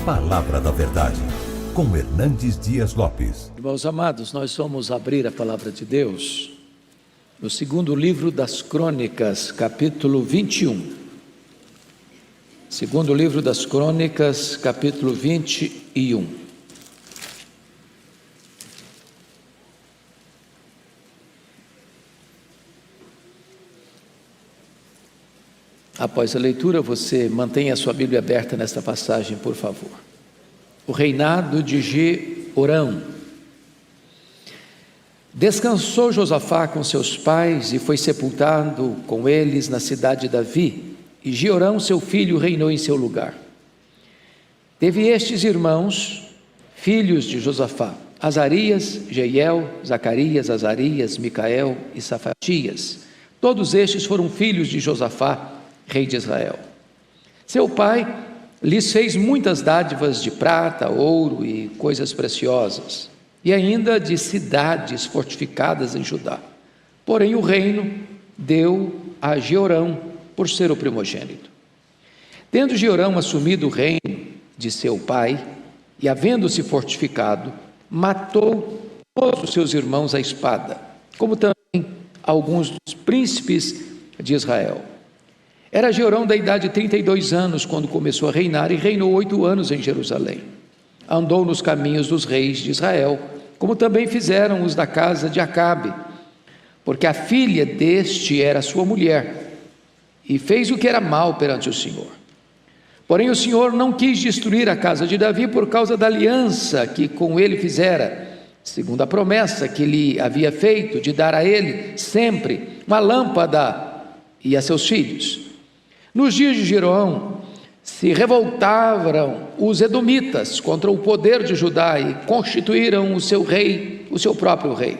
Palavra da Verdade, com Hernandes Dias Lopes. Irmãos amados, nós vamos abrir a Palavra de Deus no segundo livro das Crônicas, capítulo 21. Segundo livro das Crônicas, capítulo 21. Após a leitura, você mantenha a sua Bíblia aberta nesta passagem, por favor. O reinado de Jeorão. Descansou Josafá com seus pais e foi sepultado com eles na cidade de Davi, e Jeorão, seu filho, reinou em seu lugar. Teve estes irmãos, filhos de Josafá: Azarias, Jeiel, Zacarias, Azarias, Micael e Safatias. Todos estes foram filhos de Josafá, rei de Israel. Seu pai lhes fez muitas dádivas de prata, ouro e coisas preciosas, e ainda de cidades fortificadas em Judá. Porém o reino deu a Jeorão por ser o primogênito. Tendo Jeorão assumido o reino de seu pai, e havendo-se fortificado, matou todos os seus irmãos à espada, como também alguns dos príncipes de Israel. Era Jeorão da idade de 32 anos quando começou a reinar, e reinou 8 anos em Jerusalém. Andou nos caminhos dos reis de Israel, como também fizeram os da casa de Acabe, porque a filha deste era sua mulher, e fez o que era mal perante o Senhor. Porém o Senhor não quis destruir a casa de Davi por causa da aliança que com ele fizera, segundo a promessa que lhe havia feito de dar a ele sempre uma lâmpada e a seus filhos. Nos dias de Jeroão se revoltaram os edomitas contra o poder de Judá e constituíram o seu rei, o seu próprio rei.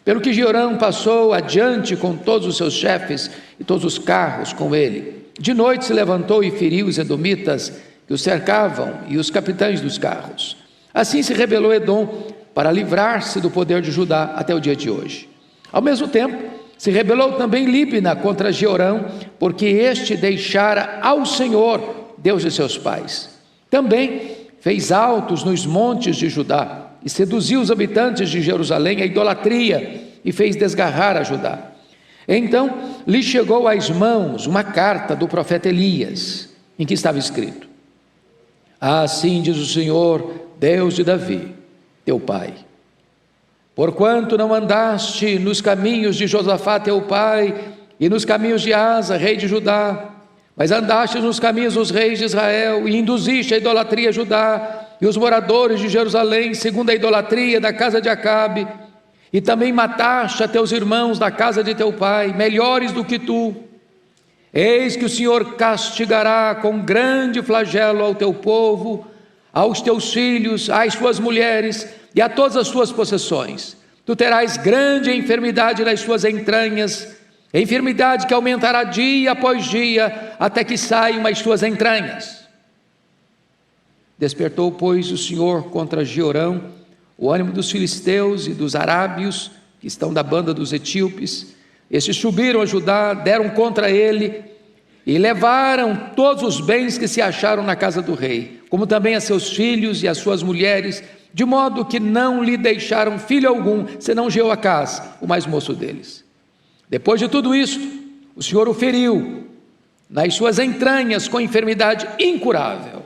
Pelo que Jeorão passou adiante com todos os seus chefes e todos os carros com ele. De noite se levantou e feriu os edomitas que o cercavam e os capitães dos carros. Assim se rebelou Edom para livrar-se do poder de Judá até o dia de hoje. Ao mesmo tempo, se rebelou também Líbna contra Jeorão, porque este deixara ao Senhor, Deus de seus pais. Também fez altos nos montes de Judá e seduziu os habitantes de Jerusalém à idolatria e fez desgarrar a Judá. Então lhe chegou às mãos uma carta do profeta Elias, em que estava escrito: assim diz o Senhor, Deus de Davi, teu pai: porquanto não andaste nos caminhos de Josafá teu pai, e nos caminhos de Asa, rei de Judá, mas andaste nos caminhos dos reis de Israel, e induziste a idolatria a Judá, e os moradores de Jerusalém, segundo a idolatria da casa de Acabe, e também mataste a teus irmãos da casa de teu pai, melhores do que tu. Eis que o Senhor castigará com grande flagelo ao teu povo, aos teus filhos, às suas mulheres, e a todas as suas possessões. Tu terás grande enfermidade nas suas entranhas, enfermidade que aumentará dia após dia, até que saiam as suas entranhas. Despertou, pois, o Senhor contra Jeorão o ânimo dos filisteus e dos arábios, que estão da banda dos etíopes. Estes subiram a Judá, deram contra ele, e levaram todos os bens que se acharam na casa do rei, como também a seus filhos e as suas mulheres, de modo que não lhe deixaram filho algum, senão Jeoacás, o mais moço deles. Depois de tudo isto, o Senhor o feriu nas suas entranhas com enfermidade incurável,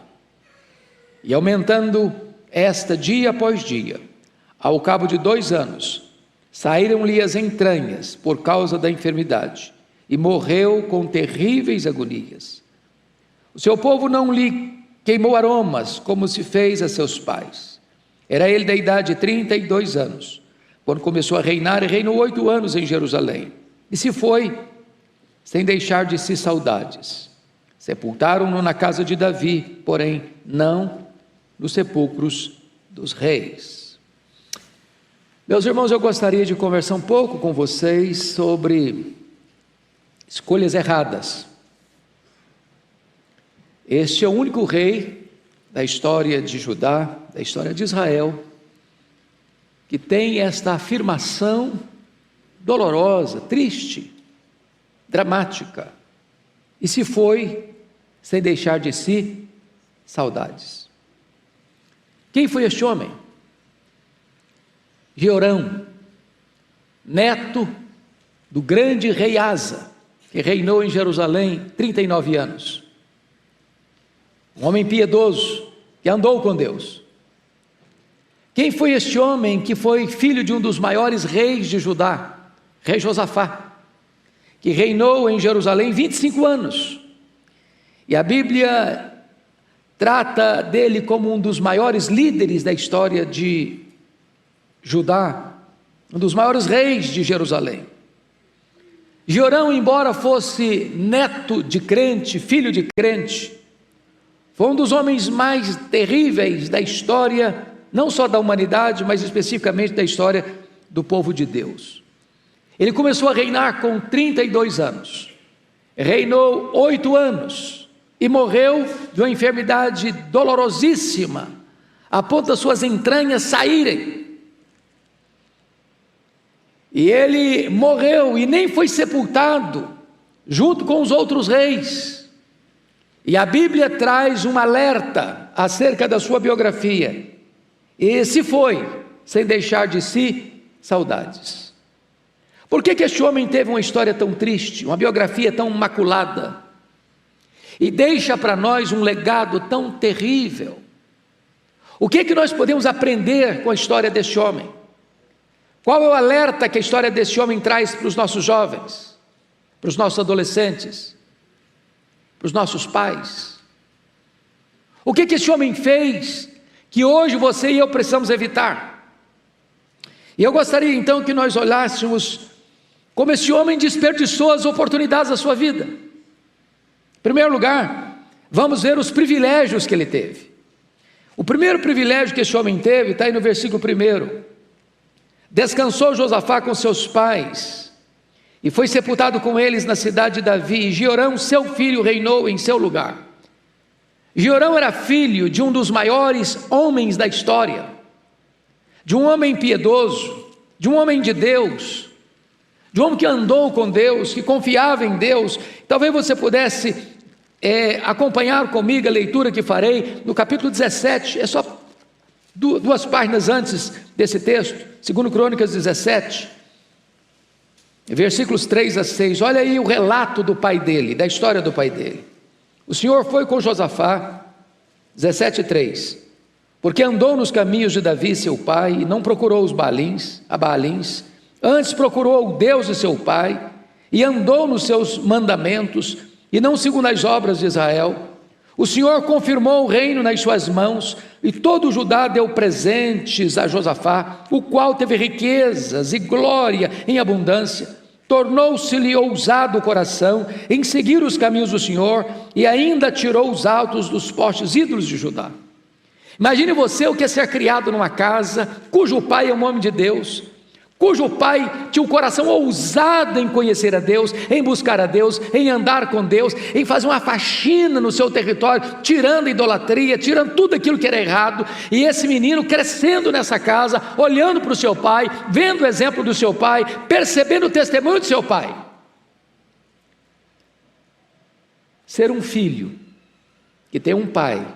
e aumentando esta dia após dia, ao cabo de 2 anos, saíram-lhe as entranhas por causa da enfermidade, e morreu com terríveis agonias. O seu povo não lhe queimou aromas, como se fez a seus pais. Era ele da idade de 32 anos, quando começou a reinar, e reinou 8 anos em Jerusalém. E se foi, sem deixar de si saudades. Sepultaram-no na casa de Davi, porém não nos sepulcros dos reis. Meus irmãos, eu gostaria de conversar um pouco com vocês sobre escolhas erradas. Este é o único rei da história de Judá, da história de Israel, que tem esta afirmação dolorosa, triste, dramática: e se foi sem deixar de si saudades. Quem foi este homem? Jeorão, neto do grande rei Asa, que reinou em Jerusalém 39 anos. Um homem piedoso, que andou com Deus. Quem foi este homem que foi filho de um dos maiores reis de Judá, rei Josafá, que reinou em Jerusalém 25 anos. E a Bíblia trata dele como um dos maiores líderes da história de Judá, um dos maiores reis de Jerusalém. Jeorão, embora fosse neto de crente, filho de crente, foi um dos homens mais terríveis da história, não só da humanidade, mas especificamente da história do povo de Deus. Ele começou a reinar com 32 anos, reinou 8 anos e morreu de uma enfermidade dolorosíssima, a ponto das suas entranhas saírem. E ele morreu e nem foi sepultado junto com os outros reis. E a Bíblia traz um alerta acerca da sua biografia. E se foi, sem deixar de si saudades. Por que este homem teve uma história tão triste, uma biografia tão maculada? E deixa para nós um legado tão terrível? O que nós podemos aprender com a história deste homem? Qual é o alerta que a história desse homem traz para os nossos jovens, para os nossos adolescentes, para os nossos pais? O que esse homem fez que hoje você e eu precisamos evitar? E eu gostaria então que nós olhássemos como esse homem desperdiçou as oportunidades da sua vida. Em primeiro lugar, vamos ver os privilégios que ele teve. O primeiro privilégio que esse homem teve está aí no versículo 1. Descansou Josafá com seus pais e foi sepultado com eles na cidade de Davi, e Jeorão, seu filho, reinou em seu lugar. Jeorão era filho de um dos maiores homens da história, de um homem piedoso, de um homem de Deus, de um homem que andou com Deus, que confiava em Deus. Talvez você pudesse acompanhar comigo a leitura que farei no capítulo 17, é só 2 páginas antes desse texto, 2 Crônicas 17, versículos 3 a 6, olha aí o relato do pai dele, da história do pai dele. O Senhor foi com Josafá, 17:3, porque andou nos caminhos de Davi seu pai, e não procurou os Baalins, antes procurou o Deus de seu pai, e andou nos seus mandamentos, e não segundo as obras de Israel. O Senhor confirmou o reino nas suas mãos, e todo o Judá deu presentes a Josafá, o qual teve riquezas e glória em abundância. Tornou-se-lhe ousado o coração em seguir os caminhos do Senhor, e ainda tirou os altos dos postes ídolos de Judá. Imagine você o que é ser criado numa casa cujo pai é um homem de Deus, cujo pai tinha um coração ousado em conhecer a Deus, em buscar a Deus, em andar com Deus, em fazer uma faxina no seu território, tirando a idolatria, tirando tudo aquilo que era errado. E esse menino crescendo nessa casa, olhando para o seu pai, vendo o exemplo do seu pai, percebendo o testemunho do seu pai. Ser um filho que tem um pai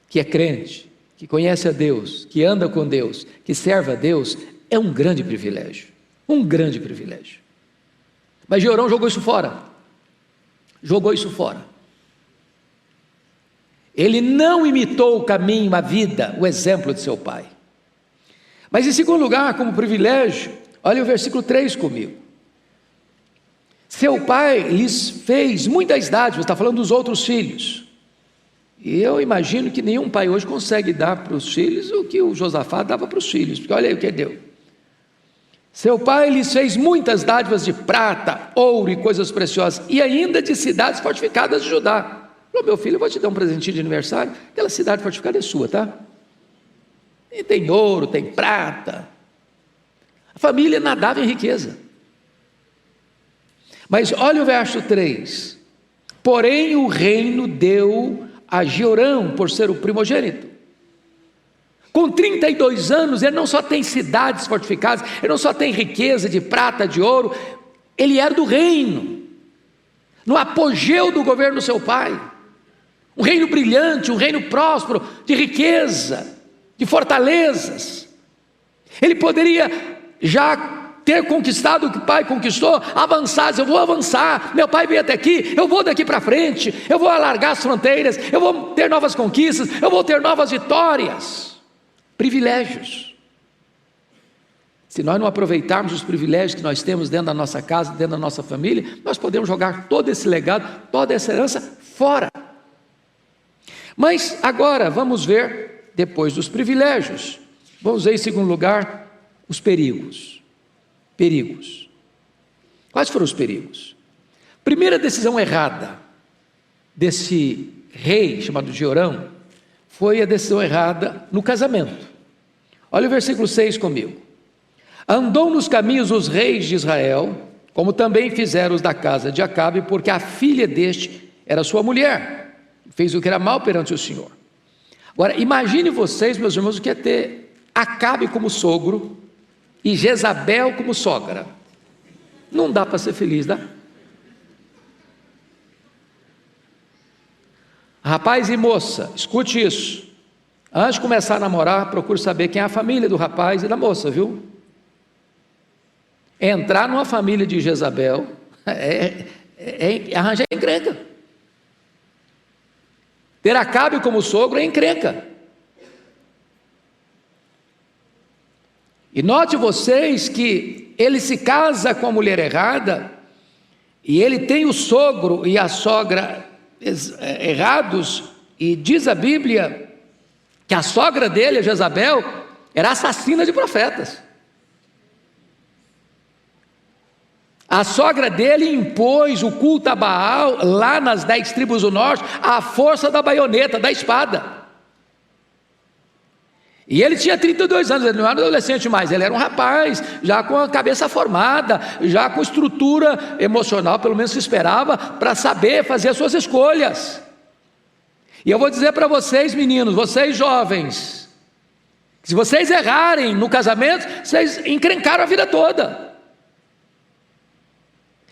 que é crente, que conhece a Deus, que anda com Deus, que serve a Deus, é um grande privilégio, um grande privilégio. Mas Jeorão jogou isso fora, ele não imitou o caminho, a vida, o exemplo de seu pai. Mas em segundo lugar, como privilégio, olha o versículo 3 comigo. Seu pai lhes fez muitas dádivas, está falando dos outros filhos, e eu imagino que nenhum pai hoje consegue dar para os filhos o que o Josafá dava para os filhos, porque olha aí o que deu. Seu pai lhes fez muitas dádivas de prata, ouro e coisas preciosas, e ainda de cidades fortificadas de Judá. Falou: meu filho, eu vou te dar um presentinho de aniversário, aquela cidade fortificada é sua, tá? E tem ouro, tem prata. A família nadava em riqueza. Mas olha o verso 3. Porém o reino deu a Jeorão por ser o primogênito. Com 32 anos, ele não só tem cidades fortificadas, ele não só tem riqueza de prata, de ouro, ele era do reino, no apogeu do governo do seu pai, um reino brilhante, um reino próspero, de riqueza. de fortalezas. Ele poderia já ter conquistado o que o pai conquistou, avançar, eu vou avançar, meu pai veio até aqui, eu vou daqui para frente, eu vou alargar as fronteiras, eu vou ter novas conquistas, eu vou ter novas vitórias, privilégios. Se nós não aproveitarmos os privilégios que nós temos dentro da nossa casa, dentro da nossa família, nós podemos jogar todo esse legado, toda essa herança fora. Mas agora vamos ver, depois dos privilégios, vamos ver em segundo lugar os perigos. Perigos. Quais foram os perigos? Primeira decisão errada desse rei chamado Jeorão foi a decisão errada no casamento. Olha o versículo 6 comigo. Andou nos caminhos dos reis de Israel, como também fizeram os da casa de Acabe, porque a filha deste era sua mulher, fez o que era mal perante o Senhor. Agora, imagine vocês, meus irmãos, o que é ter Acabe como sogro e Jezabel como sogra. Não dá para ser feliz, dá? Rapaz e moça, escute isso. Antes de começar a namorar, procure saber quem é a família do rapaz e da moça, viu? Entrar numa família de Jezabel arranjar encrenca. Ter Acabe como sogro é encrenca. E note vocês que ele se casa com a mulher errada, e ele tem o sogro e a sogra errados, e diz a Bíblia que a sogra dele, a Jezabel, era assassina de profetas. A sogra dele impôs o culto a Baal lá nas 10 tribos do norte, à força da baioneta, da espada. E ele tinha 32 anos, ele não era adolescente mais, ele era um rapaz, já com a cabeça formada, já com estrutura emocional, pelo menos se esperava, para saber fazer as suas escolhas. E eu vou dizer para vocês, meninos, vocês jovens, se vocês errarem no casamento, vocês encrencaram a vida toda.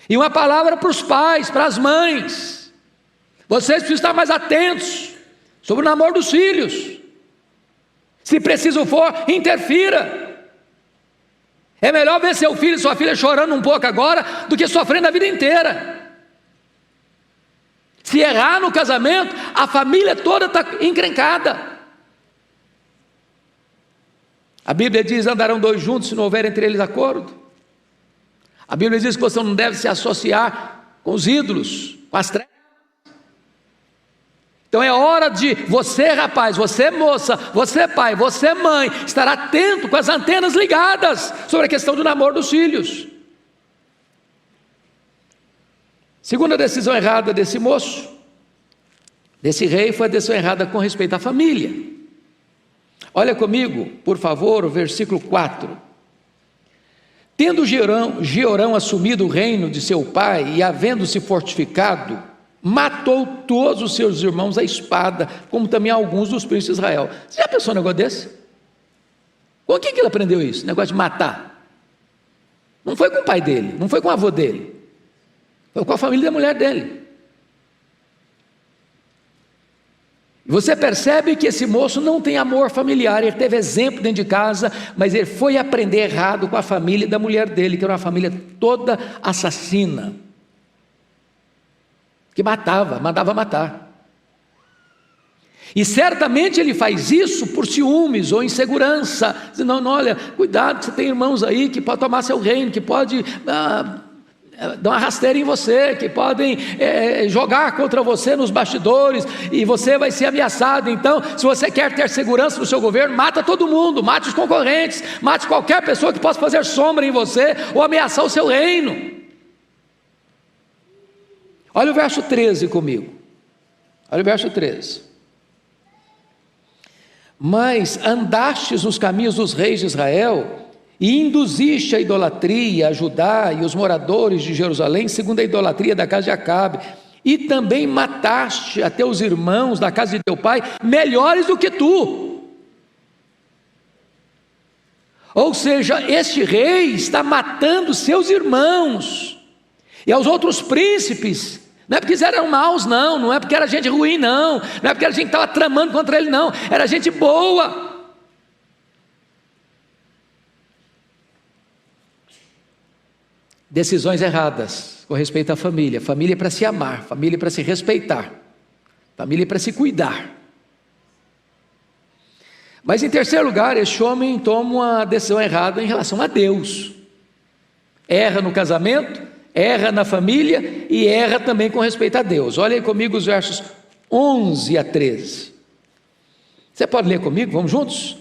E uma palavra para os pais, para as mães, vocês precisam estar mais atentos sobre o namoro dos filhos. Se preciso for, interfira. É melhor ver seu filho e sua filha chorando um pouco agora, do que sofrendo a vida inteira. Se errar no casamento, a família toda está encrencada. A Bíblia diz: andarão dois juntos se não houver entre eles acordo. A Bíblia diz que você não deve se associar com os ídolos, com as trevas. Então é hora de você, rapaz, você moça, você pai, você mãe, estar atento com as antenas ligadas sobre a questão do namoro dos filhos. Segunda decisão errada desse moço, desse rei, foi a decisão errada com respeito à família. Olha comigo, por favor, o versículo 4. Tendo Jeorão assumido o reino de seu pai e havendo-se fortificado, matou todos os seus irmãos à espada, como também alguns dos príncipes de Israel. Você já pensou um negócio desse? Com quem que ele aprendeu isso? Negócio de matar. Não foi com o pai dele, não foi com o avô dele, foi com a família da mulher dele. Você percebe que esse moço não tem amor familiar, ele teve exemplo dentro de casa, mas ele foi aprender errado com a família da mulher dele, que era uma família toda assassina, que mandava matar. E certamente ele faz isso por ciúmes ou insegurança, dizendo: não, olha, cuidado, você tem irmãos aí que podem tomar seu reino, que podem dar uma rasteira em você, que podem jogar contra você nos bastidores, e você vai ser ameaçado. Então, se você quer ter segurança no seu governo, mata todo mundo, mate os concorrentes, mate qualquer pessoa que possa fazer sombra em você, ou ameaçar o seu reino. Olha o verso 13 comigo, olha o verso 13. Mas andastes nos caminhos dos reis de Israel, e induziste a idolatria a Judá e os moradores de Jerusalém, segundo a idolatria da casa de Acabe, e também mataste a teus irmãos da casa de teu pai, melhores do que tu. Ou seja, este rei está matando seus irmãos, e aos outros príncipes. Não é porque eles eram maus, não é porque era gente ruim, não é porque era gente que estava tramando contra ele, não, era gente boa. decisões erradas com respeito à família. Família é para se amar, família é para se respeitar, família é para se cuidar. Mas em terceiro lugar, este homem toma uma decisão errada em relação a Deus. Erra no casamento, erra na família e erra também com respeito a Deus. Olha aí comigo os versos 11 a 13. Você pode ler comigo? Vamos juntos?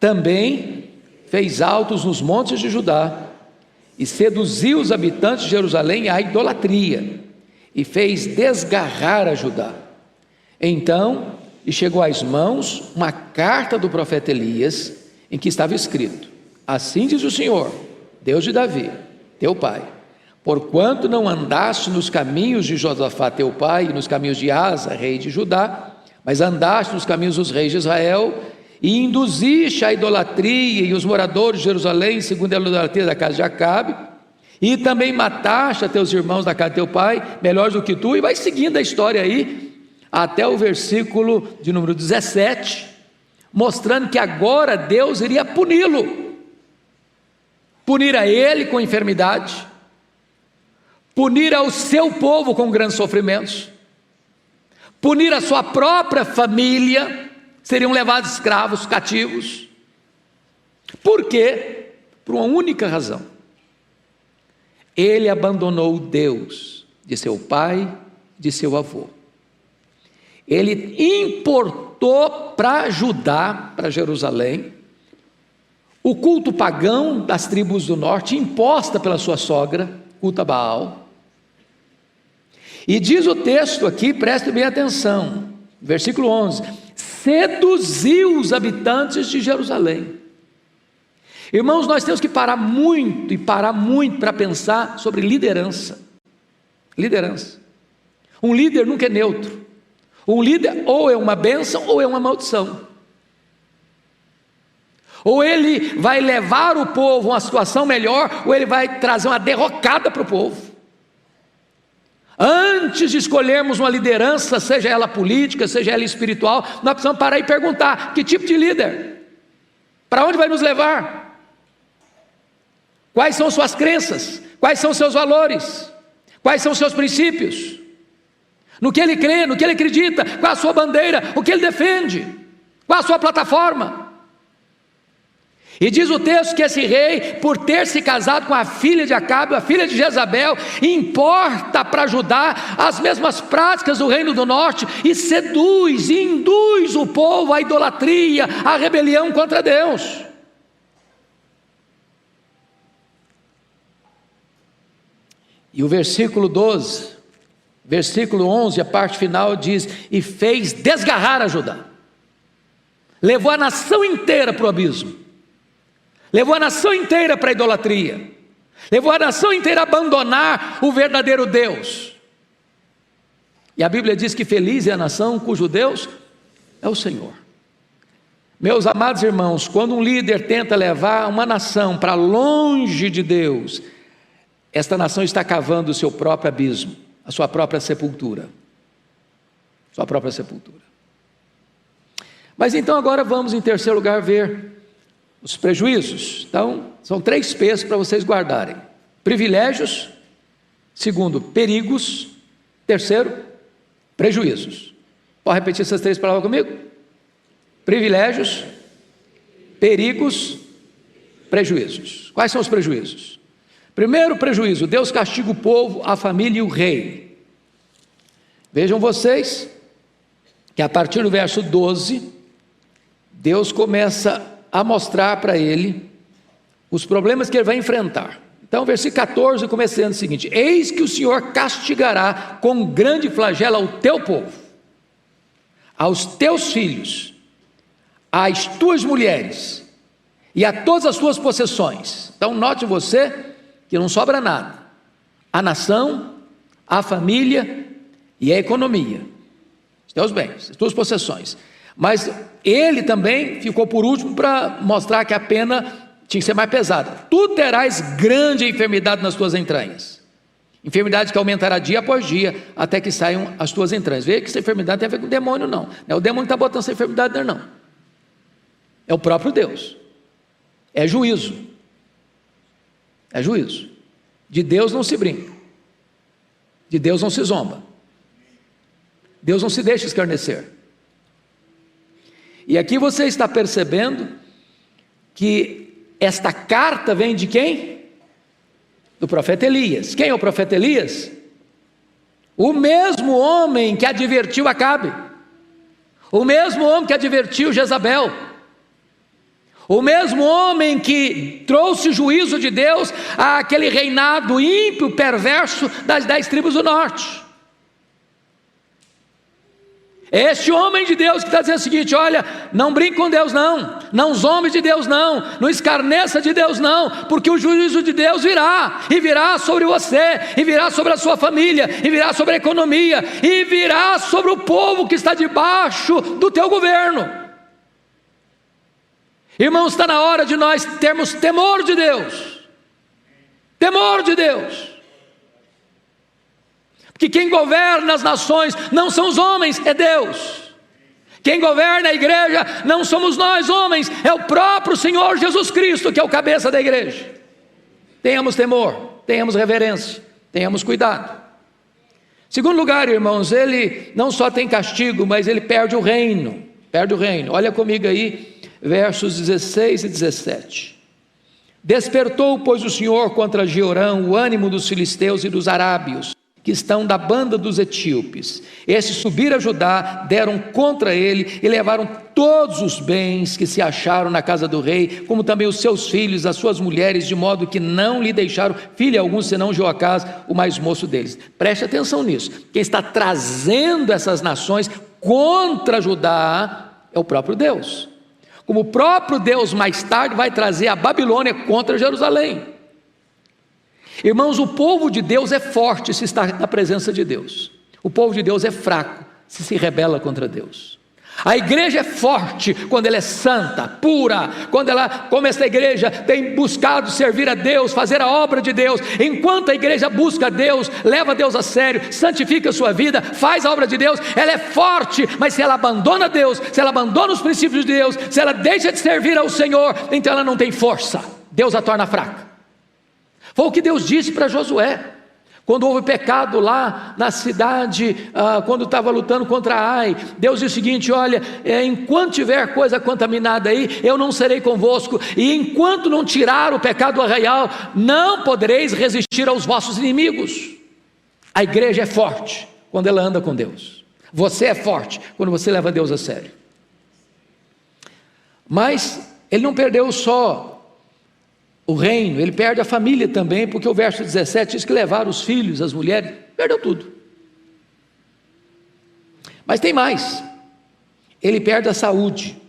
Também fez altos nos montes de Judá e seduziu os habitantes de Jerusalém à idolatria e fez desgarrar a Judá. Então lhe chegou às mãos uma carta do profeta Elias, em que estava escrito: assim diz o Senhor, Deus de Davi, teu pai, porquanto não andaste nos caminhos de Josafá teu pai, e nos caminhos de Asa, rei de Judá, mas andaste nos caminhos dos reis de Israel, e induziste a idolatria e os moradores de Jerusalém, segundo a idolatria da casa de Acabe, e também mataste a teus irmãos da casa de teu pai, melhores do que tu, e vai seguindo a história aí, até o versículo de número 17, mostrando que agora Deus iria puni-lo, punir a ele com enfermidade, punir ao seu povo com grandes sofrimentos, punir a sua própria família, seriam levados escravos, cativos. Por quê? Por uma única razão: ele abandonou Deus de seu pai, de seu avô. Ele importou para Judá, para Jerusalém, o culto pagão das tribos do norte, imposta pela sua sogra, culto a Baal. E diz o texto aqui, preste bem atenção, versículo 11: seduziu os habitantes de Jerusalém. Irmãos, nós temos que parar muito para pensar sobre liderança. Liderança. Um líder nunca é neutro. Um líder ou é uma bênção ou é uma maldição. Ou ele vai levar o povo a uma situação melhor, ou ele vai trazer uma derrocada para o povo. Antes de escolhermos uma liderança, seja ela política, seja ela espiritual, nós precisamos parar e perguntar: que tipo de líder? Para onde vai nos levar? Quais são suas crenças? Quais são seus valores? Quais são seus princípios? No que ele crê, no que ele acredita, qual a sua bandeira, o que ele defende, qual a sua plataforma. E diz o texto que esse rei, por ter se casado com a filha de Acabe, a filha de Jezabel, importa para Judá as mesmas práticas do reino do norte, e seduz, e induz o povo à idolatria, à rebelião contra Deus. E o versículo 12, versículo 11, a parte final diz: e fez desgarrar a Judá. Levou a nação inteira para o abismo. Levou a nação inteira para a idolatria. Levou a nação inteira a abandonar o verdadeiro Deus. E a Bíblia diz que feliz é a nação cujo Deus é o Senhor. Meus amados irmãos, quando um líder tenta levar uma nação para longe de Deus, esta nação está cavando o seu próprio abismo, a sua própria sepultura. Sua própria sepultura. Mas então agora vamos em terceiro lugar ver os prejuízos. Então, são 3 P's para vocês guardarem: privilégios, segundo, perigos, terceiro, prejuízos. Pode repetir essas 3 palavras comigo? Privilégios, perigos, prejuízos. Quais são os prejuízos? Primeiro prejuízo: Deus castiga o povo, a família e o rei. Vejam vocês que a partir do verso 12, Deus começa a mostrar para ele os problemas que ele vai enfrentar. Então, versículo 14, começando o seguinte: eis que o Senhor castigará com grande flagelo ao teu povo, aos teus filhos, às tuas mulheres e a todas as tuas possessões. Então, note você que não sobra nada: a nação, a família e a economia, os teus bens, as tuas possessões. Mas ele também ficou por último para mostrar que a pena tinha que ser mais pesada. Tu terás grande enfermidade nas tuas entranhas, enfermidade que aumentará dia após dia, até que saiam as tuas entranhas. Veja que essa enfermidade não tem a ver com o demônio, não. Não é o demônio que está botando essa enfermidade, não. É o próprio Deus. É juízo. É juízo. De Deus não se brinca, de Deus não se zomba, Deus não se deixa escarnecer. E aqui você está percebendo que esta carta vem de quem? Do profeta Elias. Quem é o profeta Elias? O mesmo homem que advertiu Acabe, o mesmo homem que advertiu Jezabel, o mesmo homem que trouxe o juízo de Deus àquele reinado ímpio, perverso das 10 tribos do norte. É este homem de Deus que está dizendo o seguinte: olha, não brinque com Deus não, não zombe de Deus não escarneça de Deus não, porque o juízo de Deus virá, e virá sobre você, e virá sobre a sua família, e virá sobre a economia, e virá sobre o povo que está debaixo do teu governo. Irmãos, está na hora de nós termos temor de Deus, temor de Deus, porque quem governa as nações não são os homens, é Deus. Quem governa a igreja não somos nós homens, é o próprio Senhor Jesus Cristo, que é o cabeça da igreja. Tenhamos temor, tenhamos reverência, tenhamos cuidado. Segundo lugar, irmãos, ele não só tem castigo, mas ele perde o reino, olha comigo aí, versos 16 e 17. Despertou, pois, o Senhor contra Jeorão o ânimo dos filisteus e dos arábios, que estão da banda dos etíopes. Estes subiram a Judá, deram contra ele e levaram todos os bens que se acharam na casa do rei, como também os seus filhos, as suas mulheres, de modo que não lhe deixaram filho algum, senão Joacás, o mais moço deles. Preste atenção nisso. Quem está trazendo essas nações contra Judá é o próprio Deus. Como o próprio Deus mais tarde vai trazer a Babilônia contra Jerusalém. Irmãos, o povo de Deus é forte se está na presença de Deus. O povo de Deus é fraco se rebela contra Deus. A igreja é forte quando ela é santa, pura, quando ela, como esta igreja, tem buscado servir a Deus, fazer a obra de Deus. Enquanto a igreja busca Deus, leva Deus a sério, santifica a sua vida, faz a obra de Deus, ela é forte. Mas se ela abandona Deus, se ela abandona os princípios de Deus, se ela deixa de servir ao Senhor, então ela não tem força, Deus a torna fraca. Foi o que Deus disse para Josué, quando houve pecado lá na cidade, quando estava lutando contra Ai. Deus disse o seguinte: olha, enquanto tiver coisa contaminada aí, eu não serei convosco, e enquanto não tirar o pecado do arraial, não podereis resistir aos vossos inimigos. A igreja é forte quando ela anda com Deus, você é forte quando você leva Deus a sério. Mas ele não perdeu só o reino, ele perde a família também, porque o verso 17 diz que levaram os filhos, as mulheres, perdeu tudo. Mas tem mais, ele perde a saúde.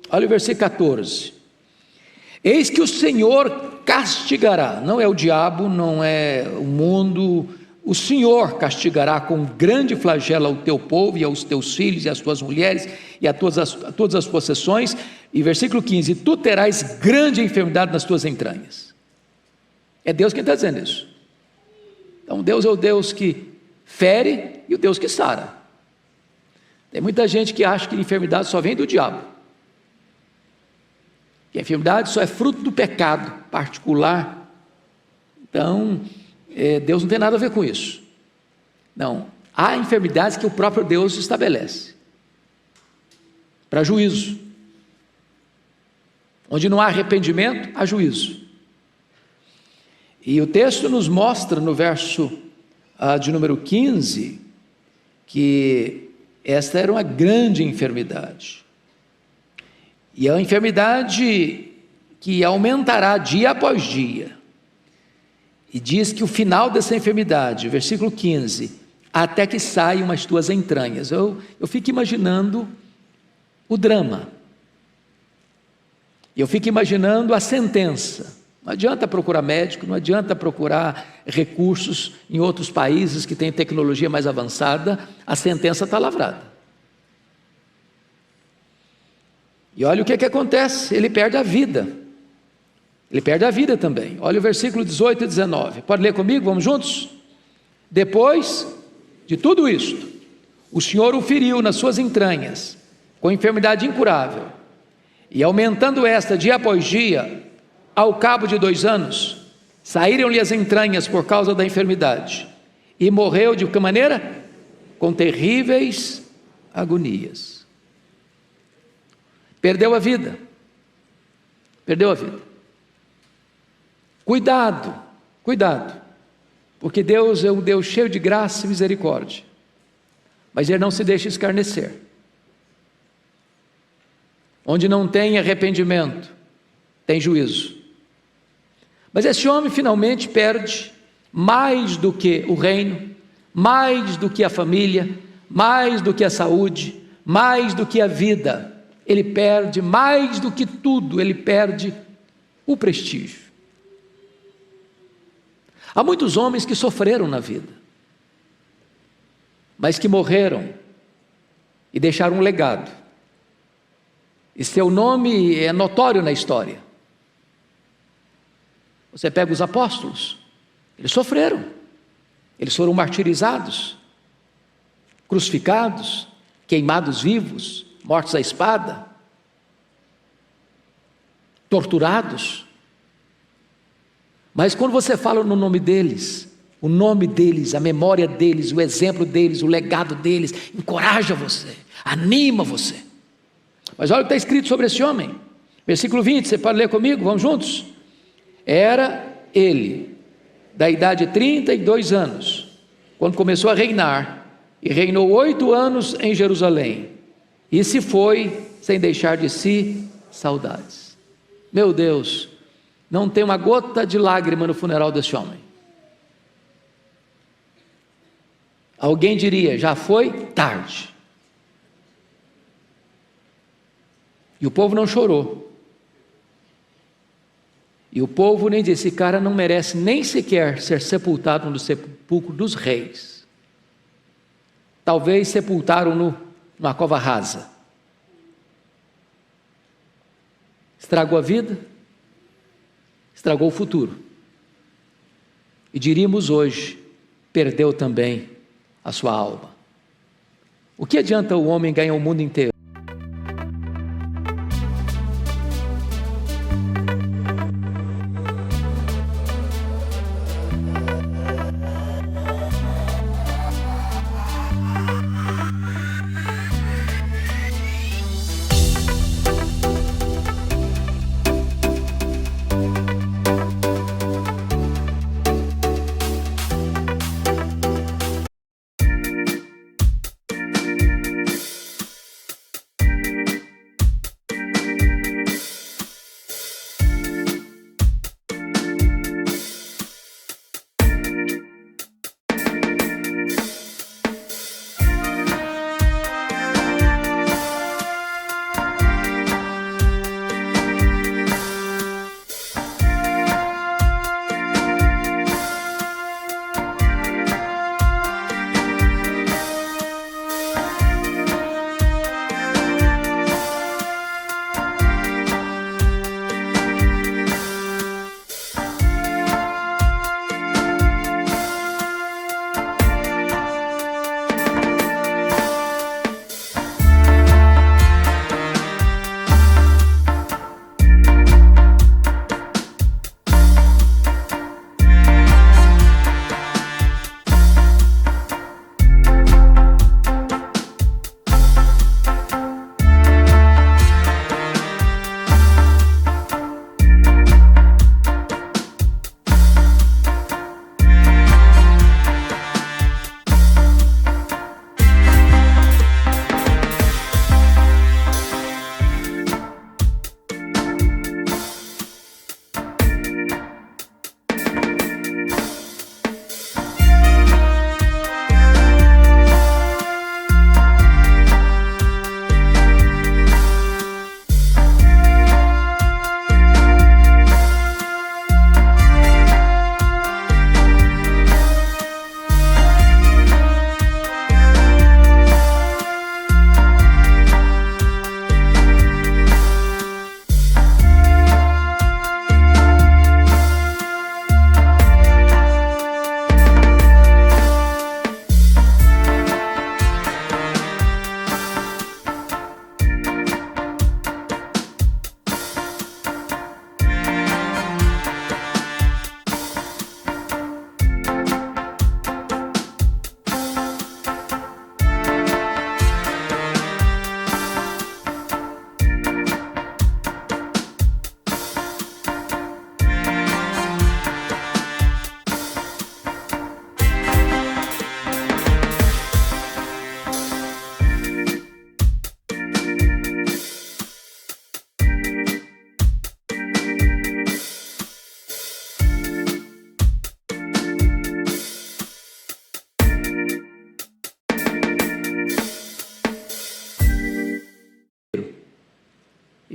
Olha o versículo 14: eis que o Senhor castigará, não é o diabo, não é o mundo, o Senhor castigará com grande flagelo ao teu povo e aos teus filhos e às tuas mulheres e a todas as possessões. E versículo 15: tu terás grande enfermidade nas tuas entranhas. É Deus quem está dizendo isso. Então Deus é o Deus que fere e o Deus que sara. Tem muita gente que acha que a enfermidade só vem do diabo, que a enfermidade só é fruto do pecado particular. Então Deus não tem nada a ver com isso. Não, há enfermidades que o próprio Deus estabelece para juízo. Onde não há arrependimento, há juízo. E o texto nos mostra no verso de número 15, que esta era uma grande enfermidade. E é uma enfermidade que aumentará dia após dia. E diz que o final dessa enfermidade, versículo 15, até que saiam as tuas entranhas. Eu fico imaginando o drama. Eu fico imaginando a sentença. Não adianta procurar médico, não adianta procurar recursos em outros países que têm tecnologia mais avançada, a sentença está lavrada. E olha o que acontece, ele perde a vida. Ele perde a vida também. Olha o versículo 18 e 19. Pode ler comigo? Vamos juntos? Depois de tudo isto, o Senhor o feriu nas suas entranhas, com enfermidade incurável, e aumentando esta dia após dia, ao cabo de 2 anos, saíram-lhe as entranhas por causa da enfermidade, e morreu de que maneira? Com terríveis agonias. Perdeu a vida. Perdeu a vida. Cuidado, cuidado, porque Deus é um Deus cheio de graça e misericórdia, mas Ele não se deixa escarnecer. Onde não tem arrependimento, tem juízo. Mas esse homem finalmente perde mais do que o reino, mais do que a família, mais do que a saúde, mais do que a vida. Ele perde mais do que tudo, ele perde o prestígio. Há muitos homens que sofreram na vida, mas que morreram e deixaram um legado. E seu nome é notório na história. Você pega os apóstolos, eles sofreram, eles foram martirizados, crucificados, queimados vivos, mortos à espada, torturados. Mas quando você fala no nome deles, o nome deles, a memória deles, o exemplo deles, o legado deles, encoraja você, anima você. Mas olha o que está escrito sobre esse homem, versículo 20, você pode ler comigo, vamos juntos? Era ele, da idade de 32 anos, quando começou a reinar, e reinou 8 anos em Jerusalém, e se foi sem deixar de si saudades. Meu Deus, não tem uma gota de lágrima no funeral desse homem. Alguém diria, já foi tarde. E o povo não chorou. E o povo nem disse, esse cara não merece nem sequer ser sepultado no sepulcro dos reis. Talvez sepultaram-no numa cova rasa. Estragou a vida, estragou o futuro. E diríamos hoje, perdeu também a sua alma. O que adianta o homem ganhar o mundo inteiro?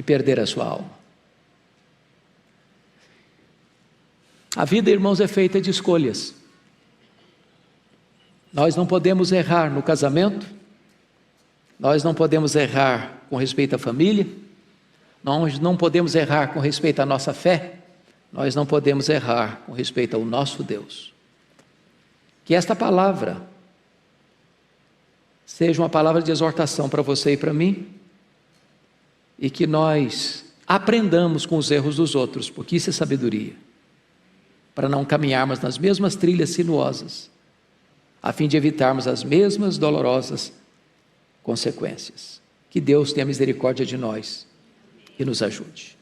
e perder a sua alma. A vida, irmãos, é feita de escolhas. Nós não podemos errar no casamento, nós não podemos errar com respeito à família, nós não podemos errar com respeito à nossa fé, nós não podemos errar com respeito ao nosso Deus. Que esta palavra seja uma palavra de exortação para você e para mim, e que nós aprendamos com os erros dos outros, porque isso é sabedoria, para não caminharmos nas mesmas trilhas sinuosas, a fim de evitarmos as mesmas dolorosas consequências. Que Deus tenha misericórdia de nós e nos ajude.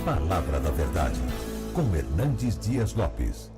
Palavra da Verdade, com Hernandes Dias Lopes.